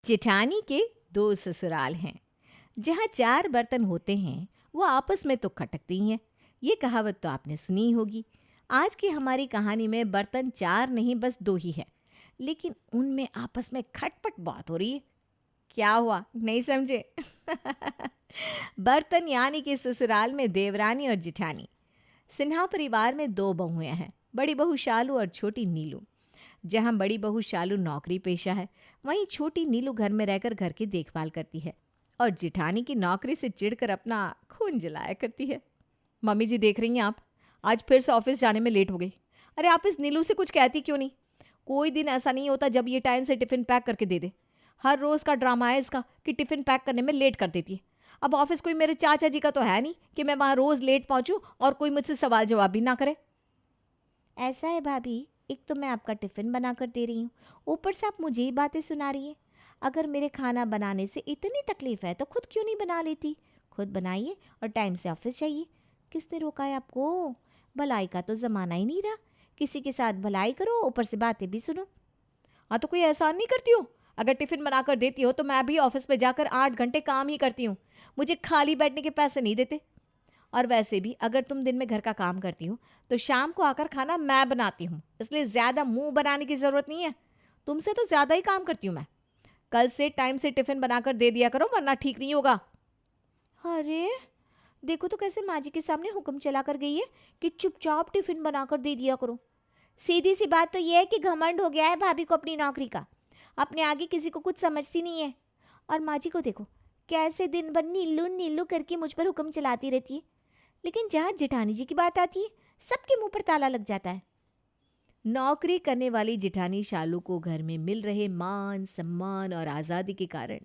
जेठानी के दो ससुराल हैं। जहाँ चार बर्तन होते हैं वो आपस में तो खटकते ही हैं। ये कहावत तो आपने सुनी ही होगी। आज की हमारी कहानी में बर्तन चार नहीं बस दो ही है, लेकिन उनमें आपस में खटपट बहुत हो रही है। क्या हुआ, नहीं समझे? बर्तन यानी कि ससुराल में देवरानी और जिठानी। सिन्हा परिवार में दो बहुएं हैं, बड़ी बहू शालू और छोटी नीलू। जहाँ बड़ी बहू शालू नौकरी पेशा है, वहीं छोटी नीलू घर में रहकर घर की देखभाल करती है और जिठानी की नौकरी से चिढ़कर अपना खून जलाया करती है। मम्मी जी देख रही हैं आप, आज फिर से ऑफिस जाने में लेट हो गई। अरे आप इस नीलू से कुछ कहती क्यों नहीं? कोई दिन ऐसा नहीं होता जब ये टाइम से टिफ़िन पैक करके दे दे। हर रोज़ का ड्रामा है इसका कि टिफ़िन पैक करने में लेट कर देती है। अब ऑफिस कोई मेरे चाचा जी का तो है नहीं कि मैं वहाँ रोज़ लेट पहुँचूँ और कोई मुझसे सवाल जवाब भी ना करे। ऐसा है भाभी, एक तो मैं आपका टिफ़िन बना कर दे रही हूँ, ऊपर से आप मुझे ही बातें सुना रही हैं। अगर मेरे खाना बनाने से इतनी तकलीफ़ है तो खुद क्यों नहीं बना लेती? खुद बनाइए और टाइम से ऑफिस जाइए। किसने रोका है आपको? भलाई का तो ज़माना ही नहीं रहा। किसी के साथ भलाई करो, ऊपर से बातें भी सुनो। हाँ तो कोई एहसान नहीं करती हो? अगर टिफ़िन बनाकर देती हो तो मैं भी ऑफिस में जाकर 8 घंटे काम ही करती हूँ। मुझे खाली बैठने के पैसे नहीं देते। और वैसे भी अगर तुम दिन में घर का काम करती हो तो शाम को आकर खाना मैं बनाती हूँ, इसलिए ज़्यादा मुंह बनाने की ज़रूरत नहीं है। तुमसे तो ज़्यादा ही काम करती हूँ मैं। कल से टाइम से टिफ़िन बनाकर दे दिया करो, वरना ठीक नहीं होगा। अरे देखो तो कैसे माँ जी के सामने हुक्म चला कर गई है कि चुपचाप टिफ़िन बनाकर दे दिया करो। सीधी सी बात तो ये है कि घमंड हो गया है भाभी को अपनी नौकरी का। अपने आगे किसी को कुछ समझती नहीं है। और माँ जी को देखो, कैसे दिन भर नीलू नीलू करके मुझ पर हुक्म चलाती रहती है। लेकिन जहाँ जेठानी जी की बात आती है, सबके मुंह पर ताला लग जाता है। नौकरी करने वाली जेठानी शालू को घर में मिल रहे मान सम्मान और आज़ादी के कारण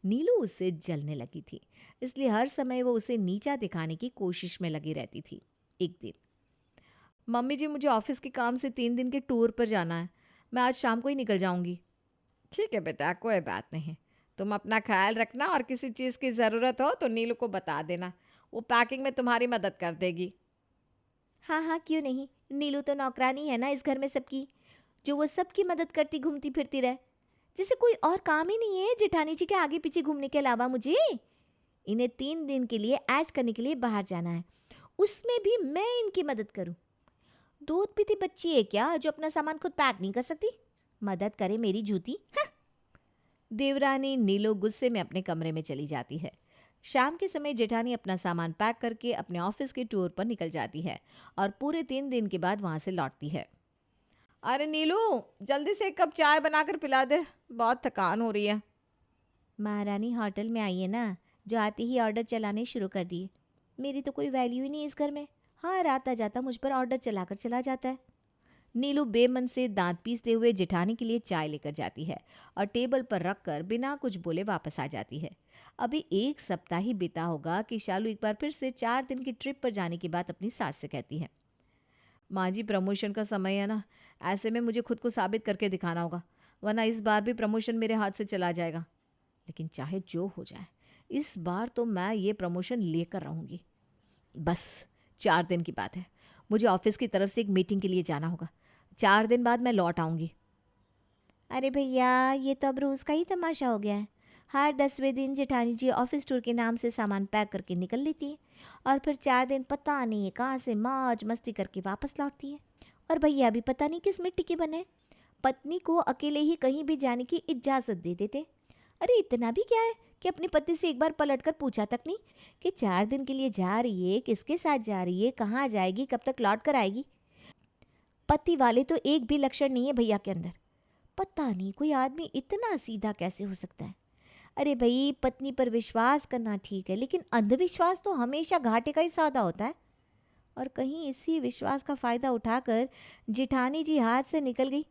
नीलू उससे जलने लगी थी। इसलिए हर समय वो उसे नीचा दिखाने की कोशिश में लगी रहती थी। एक दिन, मम्मी जी मुझे ऑफिस के काम से 3 दिन के टूर पर जाना है, मैं आज शाम को ही निकल जाऊंगी। ठीक है बेटा, कोई बात नहीं। तुम अपना ख्याल रखना और किसी चीज़ की ज़रूरत हो तो नीलू को बता देना, वो पैकिंग में तुम्हारी मदद कर देगी। हाँ हाँ, क्यों नहीं। नीलू तो नौकरानी है ना इस घर में सबकी, जो वो सबकी मदद करती घूमती फिरती रहे। जैसे कोई और काम ही नहीं है जेठानी जी के आगे पीछे घूमने के अलावा मुझे। इन्हें 3 दिन के लिए ऐश करने के लिए बाहर जाना है, उसमें भी मैं इनकी मदद करूं। दूध पीती बच्ची है क्या जो अपना सामान खुद पैक नहीं कर सकती? मदद करे मेरी जूती। हाँ। देवरानी नीलो गुस्से में अपने कमरे में चली जाती है। शाम के समय जेठानी अपना सामान पैक करके अपने ऑफिस के टूर पर निकल जाती है और पूरे 3 दिन के बाद वहां से लौटती है। अरे नीलू, जल्दी से 1 कप चाय बनाकर पिला दे, बहुत थकान हो रही है। महारानी होटल में आई है ना, जो आते ही ऑर्डर चलाने शुरू कर दिए। मेरी तो कोई वैल्यू ही नहीं इस घर में। हर आता जाता मुझ पर ऑर्डर चलाकर चला जाता है। नीलू बेमन से दांत पीसते हुए जेठानी के लिए चाय लेकर जाती है और टेबल पर रखकर बिना कुछ बोले वापस आ जाती है। अभी 1 सप्ताह ही बीता होगा कि शालू एक बार फिर से 4 दिन की ट्रिप पर जाने की बात अपनी सास से कहती है। माँ जी, प्रमोशन का समय है ना, ऐसे में मुझे खुद को साबित करके दिखाना होगा, वरना इस बार भी प्रमोशन मेरे हाथ से चला जाएगा। लेकिन चाहे जो हो जाए, इस बार तो मैं ये प्रमोशन लेकर रहूंगी। बस 4 दिन की बात है, मुझे ऑफिस की तरफ से एक मीटिंग के लिए जाना होगा। 4 दिन बाद मैं लौट आऊंगी। अरे भैया, ये तो अब रोज़ का ही तमाशा हो गया है। हर 10वें दिन जेठानी जी ऑफिस टूर के नाम से सामान पैक करके निकल लेती है और फिर 4 दिन पता नहीं कहाँ से मौज मस्ती करके वापस लौटती है। और भैया भी पता नहीं किस मिट्टी के बने, पत्नी को अकेले ही कहीं भी जाने की इजाज़त दे देते। अरे इतना भी क्या है कि अपनी पत्नी से एक बार पलट कर पूछा तक नहीं कि 4 दिन के लिए जा रही है, किसके साथ जा रही है, कहाँ जाएगी, कब तक लौट कर आएगी। पति वाले तो एक भी लक्षण नहीं है भैया के अंदर। पता नहीं कोई आदमी इतना सीधा कैसे हो सकता है। अरे भाई, पत्नी पर विश्वास करना ठीक है, लेकिन अंधविश्वास तो हमेशा घाटे का ही सौदा होता है। और कहीं इसी विश्वास का फ़ायदा उठाकर जेठानी जी हाथ से निकल गई,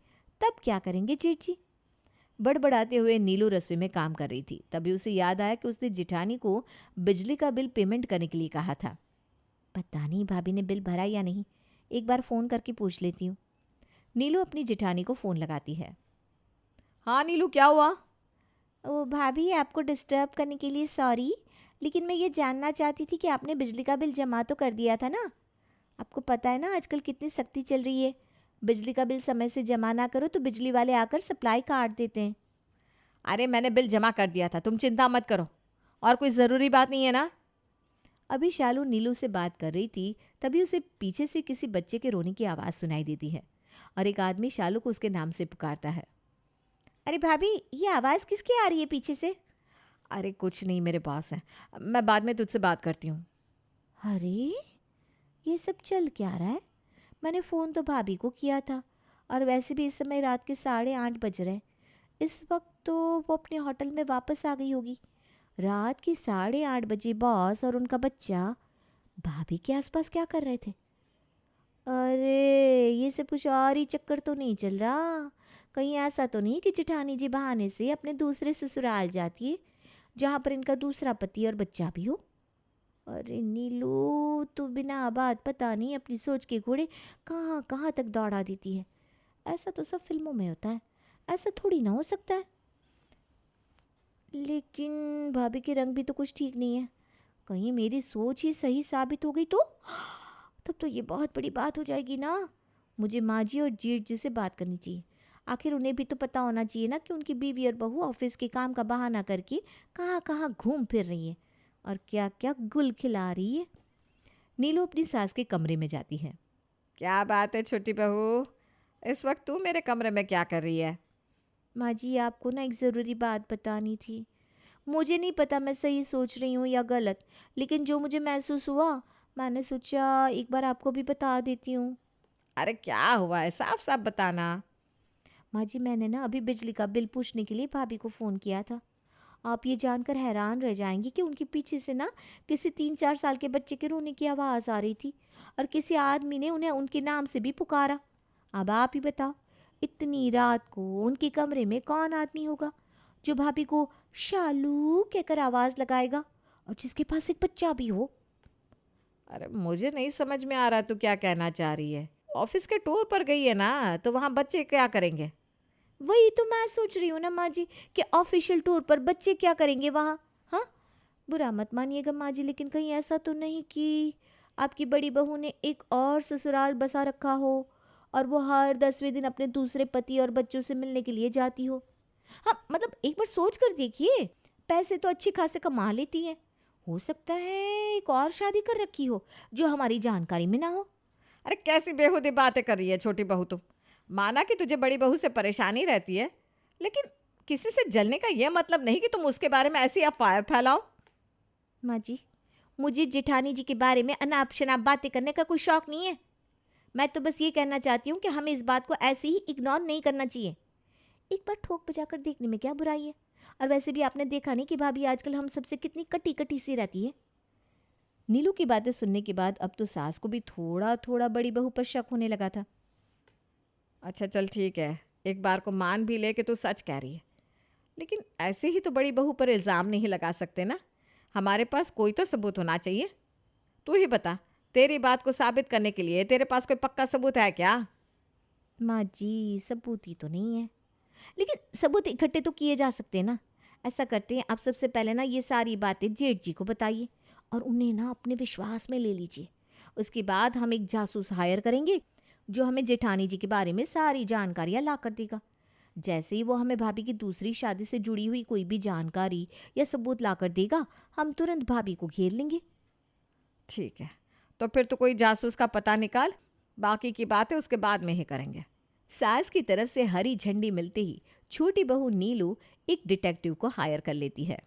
तब क्या करेंगे जेठ जी? बड़बड़ाते हुए नीलू रसोई में काम कर रही थी। तभी उसे याद आया कि उसने जेठानी को बिजली का बिल पेमेंट करने के लिए कहा था। पता नहीं भाभी ने बिल भरा या नहीं, एक बार फ़ोन करके पूछ लेती हूँ। नीलू अपनी जेठानी को फ़ोन लगाती है। हाँ नीलू, क्या हुआ? ओ भाभी, आपको डिस्टर्ब करने के लिए सॉरी, लेकिन मैं ये जानना चाहती थी कि आपने बिजली का बिल जमा तो कर दिया था ना? आपको पता है ना आजकल कितनी सख्ती चल रही है। बिजली का बिल समय से जमा ना करो तो बिजली वाले आकर सप्लाई काट देते हैं। अरे मैंने बिल जमा कर दिया था, तुम चिंता मत करो। और कोई ज़रूरी बात नहीं है ना? अभी शालू नीलू से बात कर रही थी, तभी उसे पीछे से किसी बच्चे के रोने की आवाज़ सुनाई देती है और एक आदमी शालू को उसके नाम से पुकारता है। अरे भाभी, ये आवाज़ किसकी आ रही है पीछे से? अरे कुछ नहीं, मेरे बॉस हैं, मैं बाद में तुझसे बात करती हूँ। अरे, ये सब चल क्या रहा है? मैंने फ़ोन तो भाभी को किया था और वैसे भी इस समय रात के 8:30 बज रहे हैं। इस वक्त तो वो अपने होटल में वापस आ गई होगी। रात के 8:30 बजे बॉस और उनका बच्चा भाभी के आसपास क्या कर रहे थे? अरे, ये सब कुछ और ही चक्कर तो नहीं चल रहा? कहीं ऐसा तो नहीं कि जेठानी जी बहाने से अपने दूसरे ससुराल जाती है, जहाँ पर इनका दूसरा पति और बच्चा भी हो? अरे नीलू, तू बिना बात पता नहीं अपनी सोच के घोड़े कहाँ कहाँ तक दौड़ा देती है। ऐसा तो सब फिल्मों में होता है, ऐसा थोड़ी ना हो सकता है। लेकिन भाभी के रंग भी तो कुछ ठीक नहीं है। कहीं मेरी सोच ही सही साबित हो गई तो तब तो ये बहुत बड़ी बात हो जाएगी ना। मुझे माँ जी और जेठ जी से बात करनी चाहिए। आखिर उन्हें भी तो पता होना चाहिए ना कि उनकी बीवी और बहू ऑफिस के काम का बहाना करके कहाँ कहाँ घूम फिर रही है और क्या क्या गुल खिला रही है। नीलू अपनी सास के कमरे में जाती है। क्या बात है छोटी बहू, इस वक्त तू मेरे कमरे में क्या कर रही है? माँ जी, आपको ना एक ज़रूरी बात बतानी थी। मुझे नहीं पता मैं सही सोच रही हूँ या गलत, लेकिन जो मुझे महसूस हुआ मैंने सोचा एक बार आपको भी बता देती हूँ। अरे क्या हुआ है, साफ साफ बताना। माँ जी, मैंने ना अभी बिजली का बिल पूछने के लिए भाभी को फ़ोन किया था। आप ये जानकर हैरान रह जाएंगी कि उनके पीछे से ना किसी 3-4 साल के बच्चे के रोने की आवाज़ आ रही थी और किसी आदमी ने उन्हें उनके नाम से भी पुकारा। अब आप ही बताओ, इतनी रात को उनके कमरे में कौन आदमी होगा जो भाभी को शालू कहकर आवाज़ लगाएगा और जिसके पास एक बच्चा भी हो? अरे मुझे नहीं समझ में आ रहा तू क्या कहना चाह रही है। ऑफिस के टूर पर गई है ना, तो वहाँ बच्चे क्या करेंगे? वही तो मैं सोच रही हूँ ना माँ जी, कि ऑफिशियल टूर पर बच्चे क्या करेंगे वहाँ? हाँ, बुरा मत मानिएगा माँ जी, लेकिन कहीं ऐसा तो नहीं कि आपकी बड़ी बहू ने एक और ससुराल बसा रखा हो और वो हर 10वें दिन अपने दूसरे पति और बच्चों से मिलने के लिए जाती हो? हाँ, मतलब एक बार सोच कर देखिए, पैसे तो अच्छे खासे कमा लेती है। हो सकता है एक और शादी कर रखी हो जो हमारी जानकारी में ना हो। अरे कैसी बेहूदी बातें कर रही है छोटी बहू तुम। माना कि तुझे बड़ी बहू से परेशानी रहती है, लेकिन किसी से जलने का यह मतलब नहीं कि तुम उसके बारे में ऐसी अफवाह फैलाओ। माँ जी, मुझे जेठानी जी के बारे में अनाप शनाप बातें करने का कोई शौक नहीं है। मैं तो बस ये कहना चाहती हूँ कि हमें इस बात को ऐसे ही इग्नोर नहीं करना चाहिए। एक बार ठोक बजाकर देखने में क्या बुराई है? और वैसे भी आपने देखा नहीं कि भाभी आजकल हम सबसे कितनी कटी कटी सी रहती है। नीलू की बातें सुनने के बाद अब तो सास को भी थोड़ा थोड़ा बड़ी बहू पर शक होने लगा था। अच्छा चल ठीक है, एक बार को मान भी ले कि तू सच कह रही है, लेकिन ऐसे ही तो बड़ी बहू पर इल्ज़ाम नहीं लगा सकते ना। हमारे पास कोई तो सबूत होना चाहिए। तू ही बता, तेरी बात को साबित करने के लिए तेरे पास कोई पक्का सबूत है क्या? माँ जी, सबूत ही तो नहीं है, लेकिन सबूत इकट्ठे तो किए जा सकते हैं ना। ऐसा करते हैं, आप सबसे पहले ना ये सारी बातें जेठ जी को बताइए और उन्हें ना अपने विश्वास में ले लीजिए। उसके बाद हम एक जासूस हायर करेंगे जो हमें जेठानी जी के बारे में सारी जानकारियाँ ला कर देगा। जैसे ही वो हमें भाभी की दूसरी शादी से जुड़ी हुई कोई भी जानकारी या सबूत ला कर देगा, हम तुरंत भाभी को घेर लेंगे। ठीक है, तो फिर तो कोई जासूस का पता निकाल, बाकी की बातें उसके बाद में ही करेंगे। सास की तरफ से हरी झंडी मिलते ही छोटी बहू नीलू एक डिटेक्टिव को हायर कर लेती है।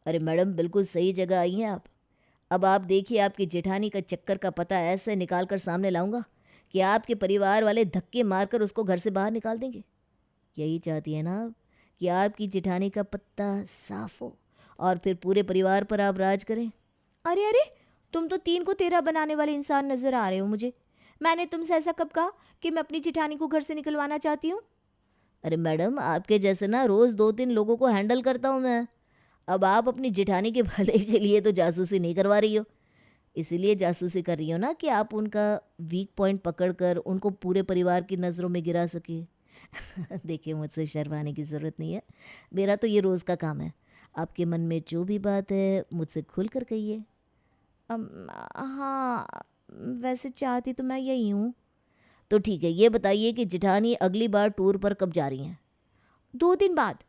अरे मैडम, बिल्कुल सही जगह आई हैं आप। अब आप देखिए, आपकी जेठानी का चक्कर का पता ऐसे निकाल कर सामने लाऊंगा कि आपके परिवार वाले धक्के मारकर उसको घर से बाहर निकाल देंगे। यही चाहती है ना आप, कि आपकी जेठानी का पत्ता साफ हो और फिर पूरे परिवार पर आप राज करें। अरे अरे, तुम तो 3 को 13 बनाने वाले इंसान नजर आ रहे हो मुझे। मैंने तुमसे ऐसा कब कहा कि मैं अपनी जेठानी को घर से निकलवाना चाहती हूँ? अरे मैडम, आपके जैसे ना रोज़ 2-3 लोगों को हैंडल करता हूँ मैं। अब आप अपनी जेठानी के भले के लिए तो जासूसी नहीं करवा रही हो, इसीलिए जासूसी कर रही हो ना कि आप उनका वीक पॉइंट पकड़कर उनको पूरे परिवार की नज़रों में गिरा सके। देखिए, मुझसे शर्माने की ज़रूरत नहीं है, मेरा तो ये रोज़ का काम है। आपके मन में जो भी बात है मुझसे खुल कर कहिए। हाँ, वैसे चाहती तो मैं यही हूँ। तो ठीक है, ये बताइए कि जेठानी अगली बार टूर पर कब जा रही हैं? 2 दिन बाद।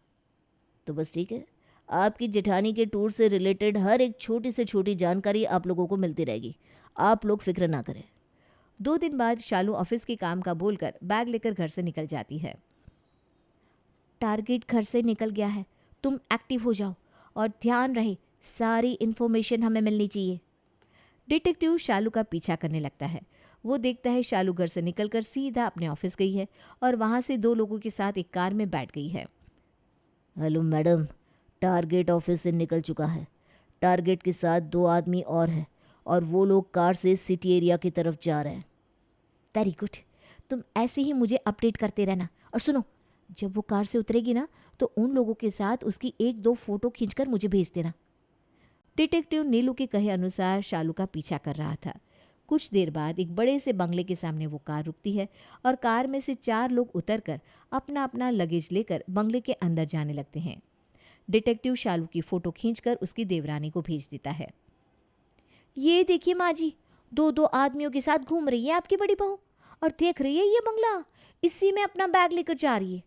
तो बस ठीक है, आपकी जेठानी के टूर से रिलेटेड हर एक छोटी से छोटी जानकारी आप लोगों को मिलती रहेगी, आप लोग फिक्र ना करें। 2 दिन बाद शालू ऑफिस के काम का बोलकर बैग लेकर घर से निकल जाती है। टारगेट घर से निकल गया है, तुम एक्टिव हो जाओ और ध्यान रहे सारी इन्फॉर्मेशन हमें मिलनी चाहिए। डिटेक्टिव शालू का पीछा करने लगता है। वो देखता है शालू घर से निकलकर सीधा अपने ऑफिस गई है और वहां से 2 लोगों के साथ एक कार में बैठ गई है। हेलो मैडम, टारगेट ऑफिस से निकल चुका है। टारगेट के साथ 2 आदमी और हैं और वो लोग कार से सिटी एरिया की तरफ जा रहे हैं। वेरी गुड, तुम ऐसे ही मुझे अपडेट करते रहना। और सुनो, जब वो कार से उतरेगी ना तो उन लोगों के साथ उसकी 1-2 फोटो खींचकर मुझे भेज देना। डिटेक्टिव नीलू के कहे अनुसार शालू का पीछा कर रहा था। कुछ देर बाद एक बड़े से बंगले के सामने वो कार रुकती है और कार में से 4 लोग उतरकर अपना अपना लगेज लेकर बंगले के अंदर जाने लगते हैं। डिटेक्टिव शालू की फोटो खींचकर उसकी देवरानी को भेज देता है। ये देखिए माँ जी, 2-2 आदमियों के साथ घूम रही है आपकी बड़ी बहू और देख रही है ये बंगला, इसी में अपना बैग लेकर जा रही है।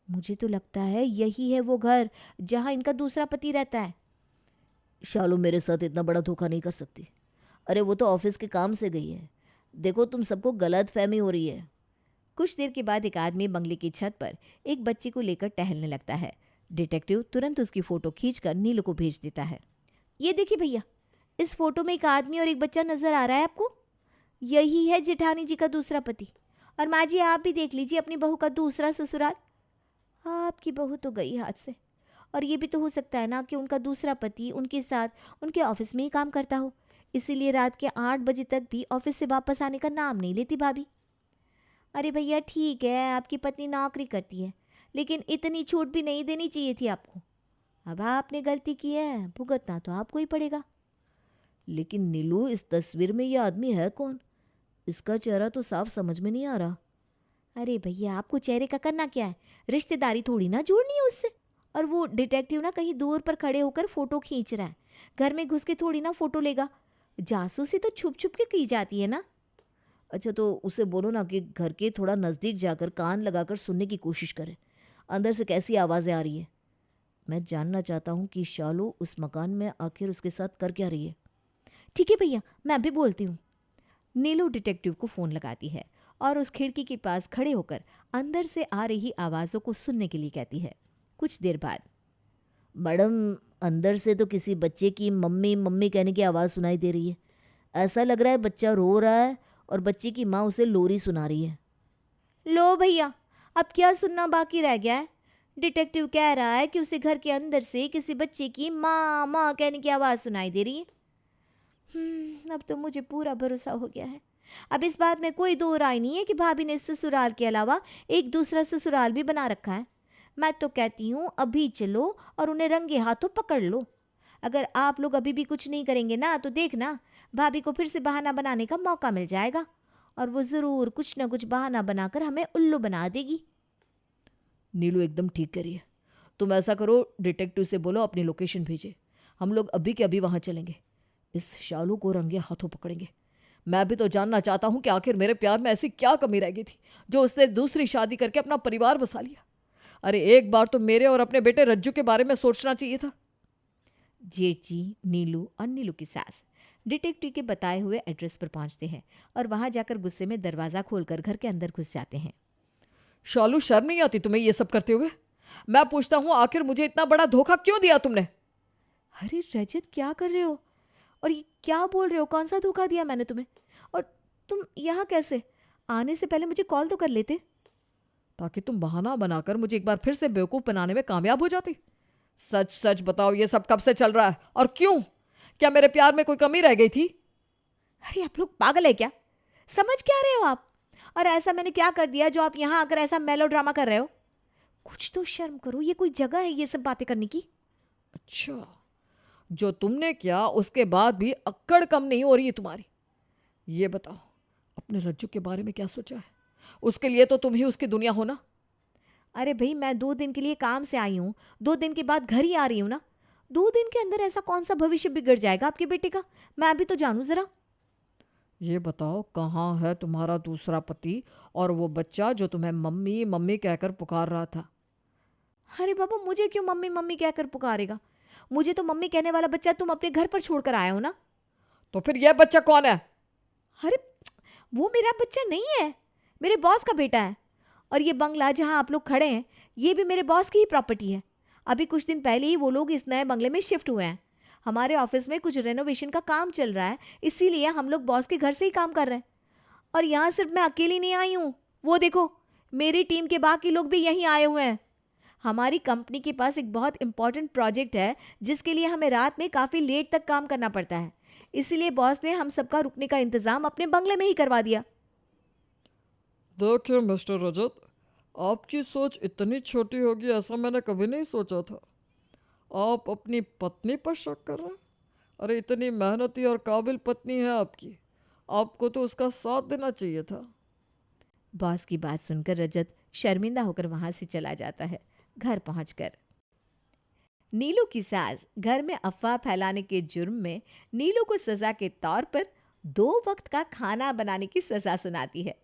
मुझे तो लगता है यही है वो घर जहाँ इनका दूसरा पति रहता है। शालू मेरे साथ इतना बड़ा धोखा नहीं कर सकती। अरे वो तो ऑफिस के काम से गई है। देखो तुम सबको गलत फहमी हो रही है। कुछ देर के बाद एक आदमी बंगले की छत पर एक बच्चे को लेकर टहलने लगता है। डिटेक्टिव तुरंत उसकी फोटो खींचकर नीलू को भेज देता है। ये देखिए भैया, इस फोटो में एक आदमी और एक बच्चा नजर आ रहा है आपको? यही है जेठानी जी का दूसरा पति। और माँ जी आप भी देख लीजिए अपनी बहू का दूसरा ससुराल। आपकी बहू तो गई हाथ से, और ये भी तो हो सकता है ना कि उनका दूसरा पति उनके साथ उनके ऑफिस में ही काम करता हो, इसीलिए रात के 8 बजे तक भी ऑफिस से वापस आने का नाम नहीं लेती भाभी। अरे भैया ठीक है, आपकी पत्नी नौकरी करती है, लेकिन इतनी छूट भी नहीं देनी चाहिए थी आपको। अब आपने गलती की है, भुगतना तो आपको ही पड़ेगा। लेकिन नीलू, इस तस्वीर में ये आदमी है कौन? इसका चेहरा तो साफ समझ में नहीं आ रहा। अरे भैया आपको चेहरे का करना क्या है, रिश्तेदारी थोड़ी ना जोड़नी है उससे। और वो डिटेक्टिव ना कहीं दूर पर खड़े होकर फोटो खींच रहा है, घर में घुस के थोड़ी ना फोटो लेगा। जासूसी तो छुप छुप के की जाती है ना। अच्छा तो उसे बोलो ना कि घर के थोड़ा नज़दीक जाकर कान लगाकर सुनने की कोशिश करे, अंदर से कैसी आवाज़ें आ रही है। मैं जानना चाहता हूँ कि शालू उस मकान में आखिर उसके साथ कर क्या रही है। ठीक है भैया, मैं भी बोलती हूँ। नीलू डिटेक्टिव को फ़ोन लगाती है और उस खिड़की के पास खड़े होकर अंदर से आ रही आवाज़ों को सुनने के लिए कहती है। कुछ देर बाद, मैडम, अंदर से तो किसी बच्चे की मम्मी मम्मी कहने की आवाज़ सुनाई दे रही है। ऐसा लग रहा है बच्चा रो रहा है और बच्चे की माँ उसे लोरी सुना रही है। लो भैया, अब क्या सुनना बाकी रह गया है? डिटेक्टिव कह रहा है कि उसे घर के अंदर से किसी बच्चे की माँ माँ कहने की आवाज़ सुनाई दे रही है। अब तो मुझे पूरा भरोसा हो गया है। अब इस बात में कोई दो राय नहीं है कि भाभी ने ससुराल के अलावा एक दूसरा ससुराल भी बना रखा है। मैं तो कहती हूँ अभी चलो और उन्हें रंगे हाथों पकड़ लो। अगर आप लोग अभी भी कुछ नहीं करेंगे ना तो देखना, भाभी को फिर से बहाना बनाने का मौका मिल जाएगा और वो ज़रूर कुछ ना कुछ बहाना बनाकर हमें उल्लू बना देगी। नीलू एकदम ठीक करी है। तुम ऐसा करो, डिटेक्टिव से बोलो अपनी लोकेशन भेजे, हम लोग अभी के अभी वहाँ चलेंगे। इस शालू को रंगे हाथों पकड़ेंगे। मैं भी तो जानना चाहता हूँ कि आखिर मेरे प्यार में ऐसी क्या कमी रह गई थी जो उसने दूसरी शादी करके अपना परिवार बसा लिया। अरे एक बार तो मेरे और अपने बेटे रज्जू के बारे में सोचना चाहिए था। जेठ जी, नीलू और नीलू की सास डिटेक्टिव के बताए हुए एड्रेस पर पहुंचते हैं और वहां जाकर गुस्से में दरवाज़ा खोलकर घर के अंदर घुस जाते हैं। शालू, शर्म नहीं आती तुम्हें ये सब करते हुए? मैं पूछता हूँ आखिर मुझे इतना बड़ा धोखा क्यों दिया तुमने? अरे रजत, क्या कर रहे हो और ये क्या बोल रहे हो? कौन सा धोखा दिया मैंने तुम्हें? और तुम यहाँ कैसे? आने से पहले मुझे कॉल तो कर लेते। ताकि तुम बहाना बनाकर मुझे एक बार फिर से बेवकूफ़ बनाने में कामयाब हो जाती। सच सच बताओ, ये सब कब से चल रहा है और क्यों? क्या मेरे प्यार में कोई कमी रह गई थी? अरे आप लोग पागल है क्या? समझ क्या रहे हो आप? और ऐसा मैंने क्या कर दिया जो आप यहाँ आकर ऐसा मेलोड्रामा कर रहे हो? कुछ तो शर्म करो, ये कोई जगह है ये सब बातें करने की? अच्छा, जो तुमने किया उसके बाद भी अक्कड़ कम नहीं हो रही है तुम्हारी। ये बताओ, अपने रज्जू के बारे में क्या सोचा है? उसके लिए तो तुम ही उसकी दुनिया हो ना। अरे भाई, मैं 2 दिन के लिए काम से आई हूँ, 2 दिन के बाद घर ही आ रही हूँ ना। 2 दिन के अंदर ऐसा कौन सा भविष्य बिगड़ जाएगा आपके बेटे का? मैं भी तो जानूँ जरा। ये बताओ, कहाँ है तुम्हारा दूसरा पति और वो बच्चा जो तुम्हें मम्मी मम्मी कहकर पुकार रहा था? अरे बाबा, मुझे क्यों मम्मी मम्मी कहकर पुकारेगा? मुझे तो मम्मी कहने वाला बच्चा तुम अपने घर पर छोड़कर आए हो ना। तो फिर यह बच्चा कौन है? अरे वो मेरा बच्चा नहीं है, मेरे बॉस का बेटा है। और ये बंगला जहाँ आप लोग खड़े हैं, ये भी मेरे बॉस की ही प्रॉपर्टी है। अभी कुछ दिन पहले ही वो लोग इस नए बंगले में शिफ्ट हुए हैं। हमारे ऑफिस में कुछ रेनोवेशन का काम चल रहा है, इसीलिए हम लोग बॉस के घर से ही काम कर रहे हैं। और यहाँ सिर्फ मैं अकेली नहीं आई हूँ, वो देखो मेरी टीम के बाकी लोग भी यहीं आए हुए हैं। हमारी कंपनी के पास एक बहुत इंपॉर्टेंट प्रोजेक्ट है, जिसके लिए हमें रात में काफ़ी लेट तक काम करना पड़ता है। इसीलिए बॉस ने हम सबका रुकने का इंतज़ाम अपने बंगले में ही करवा दिया। देखिए मिस्टर रजत, आपकी सोच इतनी छोटी होगी ऐसा मैंने कभी नहीं सोचा था। आप अपनी पत्नी पर शक कर रहे हैं? अरे इतनी मेहनती और काबिल पत्नी है आपकी, आपको तो उसका साथ देना चाहिए था। बॉस की बात सुनकर रजत शर्मिंदा होकर वहां से चला जाता है। घर पहुंचकर नीलू की सास घर में अफवाह फैलाने के जुर्म में नीलू को सजा के तौर पर 2 वक्त का खाना बनाने की सजा सुनाती है।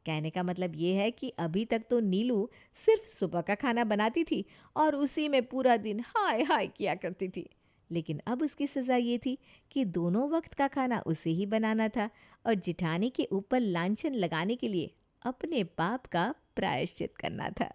कहने का मतलब ये है कि अभी तक तो नीलू सिर्फ सुबह का खाना बनाती थी और उसी में पूरा दिन हाय हाय किया करती थी। लेकिन अब उसकी सजा ये थी कि दोनों वक्त का खाना उसे ही बनाना था और जिठानी के ऊपर लांछन लगाने के लिए अपने पाप का प्रायश्चित करना था।